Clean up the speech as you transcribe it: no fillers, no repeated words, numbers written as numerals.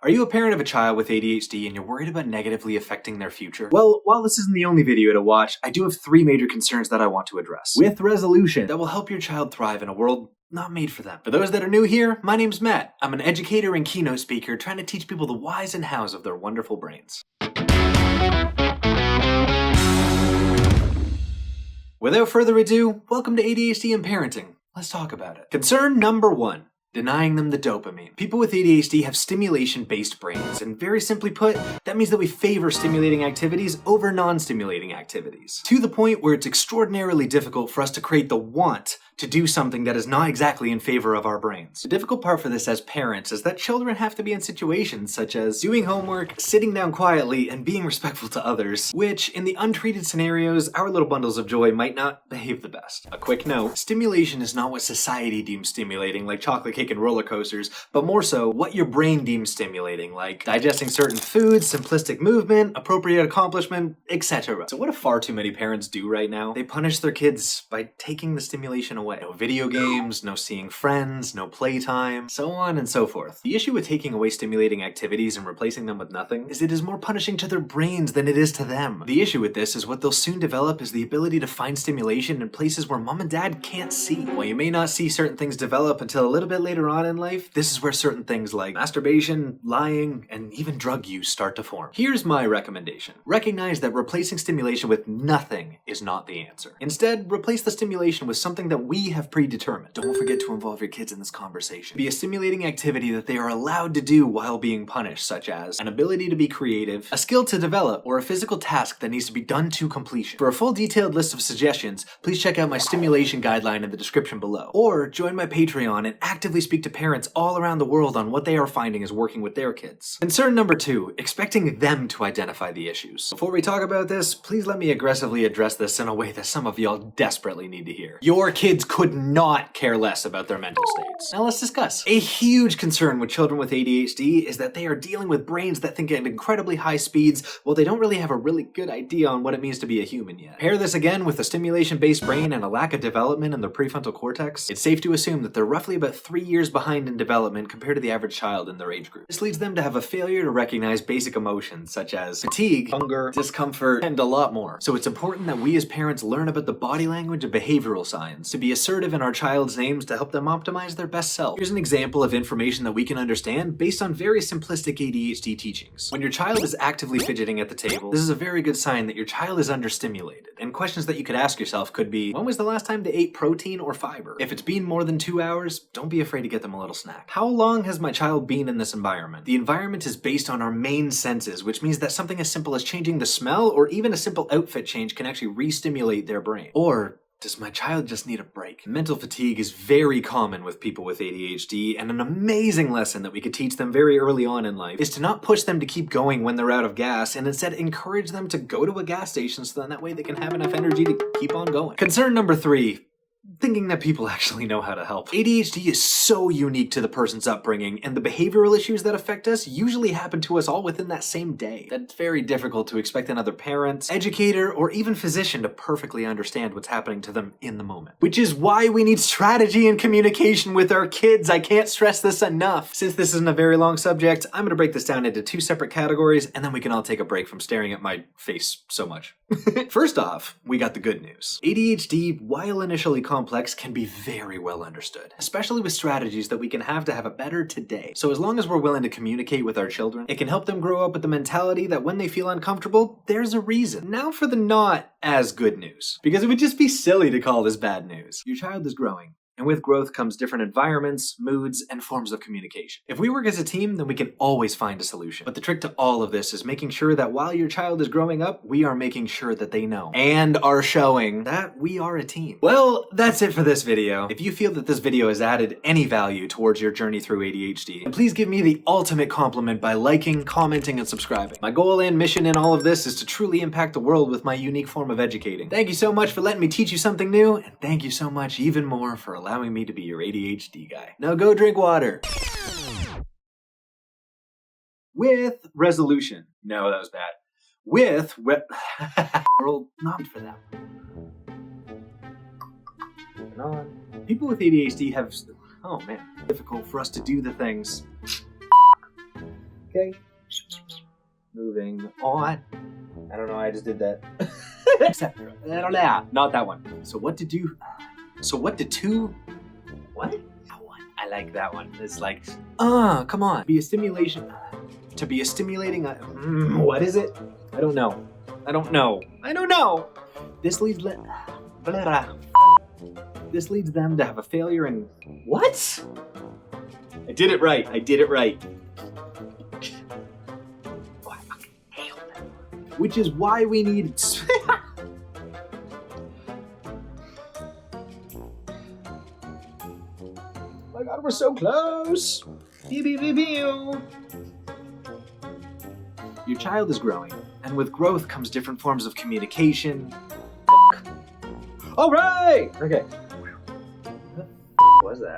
Are you a parent of a child with ADHD and you're worried about negatively affecting their future? Well, while this isn't the only video to watch, I do have 3 major concerns that I want to address, with resolution, that will help your child thrive in a world not made for them. For those that are new here, my name's Matt. I'm an educator and keynote speaker trying to teach people the whys and hows of their wonderful brains. Without further ado, welcome to ADHD and Parenting. Let's talk about it. Concern number 1. Denying them the dopamine. People with ADHD have stimulation-based brains, and very simply put, that means that we favor stimulating activities over non-stimulating activities. To the point where it's extraordinarily difficult for us to create the want to do something that is not exactly in favor of our brains. The difficult part for this as parents is that children have to be in situations such as doing homework, sitting down quietly, and being respectful to others, which, in the untreated scenarios, our little bundles of joy might not behave the best. A quick note, stimulation is not what society deems stimulating, like chocolate cake and roller coasters, but more so what your brain deems stimulating, like digesting certain foods, simplistic movement, appropriate accomplishment, etc. So what do far too many parents do right now? They punish their kids by taking the stimulation away. No video games, no seeing friends, no playtime, so on and so forth. The issue with taking away stimulating activities and replacing them with nothing is it is more punishing to their brains than it is to them. The issue with this is what they'll soon develop is the ability to find stimulation in places where mom and dad can't see. While you may not see certain things develop until a little bit later on in life, this is where certain things like masturbation, lying, and even drug use start to form. Here's my recommendation. Recognize that replacing stimulation with nothing is not the answer. Instead, replace the stimulation with something that we have predetermined. Don't forget to involve your kids in this conversation. Be a stimulating activity that they are allowed to do while being punished, such as an ability to be creative, a skill to develop, or a physical task that needs to be done to completion. For a full detailed list of suggestions, please check out my stimulation guideline in the description below, or join my Patreon and actively speak to parents all around the world on what they are finding is working with their kids. Concern number 2, expecting them to identify the issues. Before we talk about this, please let me aggressively address this in a way that some of y'all desperately need to hear. Your kids could not care less about their mental states. Now let's discuss. A huge concern with children with ADHD is that they are dealing with brains that think at incredibly high speeds while they don't really have a really good idea on what it means to be a human yet. Pair this again with a stimulation-based brain and a lack of development in their prefrontal cortex, it's safe to assume that they're roughly about 3 years behind in development compared to the average child in their age group. This leads them to have a failure to recognize basic emotions such as fatigue, hunger, discomfort, and a lot more. So it's important that we as parents learn about the body language and behavioral signs to be assertive in our child's names to help them optimize their best self. Here's an example of information that we can understand based on very simplistic ADHD teachings. When your child is actively fidgeting at the table, this is a very good sign that your child is understimulated. And questions that you could ask yourself could be, when was the last time they ate protein or fiber? If it's been more than 2 hours, don't be afraid to get them a little snack. How long has my child been in this environment? The environment is based on our main senses, which means that something as simple as changing the smell or even a simple outfit change can actually re-stimulate their brain. Or does my child just need a break? Mental fatigue is very common with people with ADHD, and an amazing lesson that we could teach them very early on in life is to not push them to keep going when they're out of gas, and instead encourage them to go to a gas station so that way they can have enough energy to keep on going. Concern number 3. Thinking that people actually know how to help. ADHD is so unique to the person's upbringing, and the behavioral issues that affect us usually happen to us all within that same day. That's very difficult to expect another parent, educator, or even physician to perfectly understand what's happening to them in the moment. Which is why we need strategy and communication with our kids. I can't stress this enough. Since this isn't a very long subject, I'm going to break this down into 2 separate categories, and then we can all take a break from staring at my face so much. First off, we got the good news. ADHD, while initially complex, can be very well understood, especially with strategies that we can have a better today. So as long as we're willing to communicate with our children, it can help them grow up with the mentality that when they feel uncomfortable, there's a reason. Now for the not as good news, because it would just be silly to call this bad news. Your child is growing. And with growth comes different environments, moods, and forms of communication. If we work as a team, then we can always find a solution. But the trick to all of this is making sure that while your child is growing up, we are making sure that they know and are showing that we are a team. Well, that's it for this video. If you feel that this video has added any value towards your journey through ADHD, then please give me the ultimate compliment by liking, commenting, and subscribing. My goal and mission in all of this is to truly impact the world with my unique form of educating. Thank you so much for letting me teach you something new, and thank you so much even more for allowing me to be your ADHD guy. Now go drink water. With resolution. No, that was bad. World, not for that. Moving on. People with ADHD have, difficult for us to do the things. Okay. Moving on. I don't know why I just did that. Not that one. So what to do? What? That one. I like that one. It's like, come on. Be a stimulation. To be a stimulating. What is it? I don't know. This leads This leads them to have a failure in what? I did it right. Oh, I fucking nailed it. Which is why we need. Oh my God, we're so close. Pew, pew, pew, pew. Your child is growing, and with growth comes different forms of communication. All right. Okay. What was that?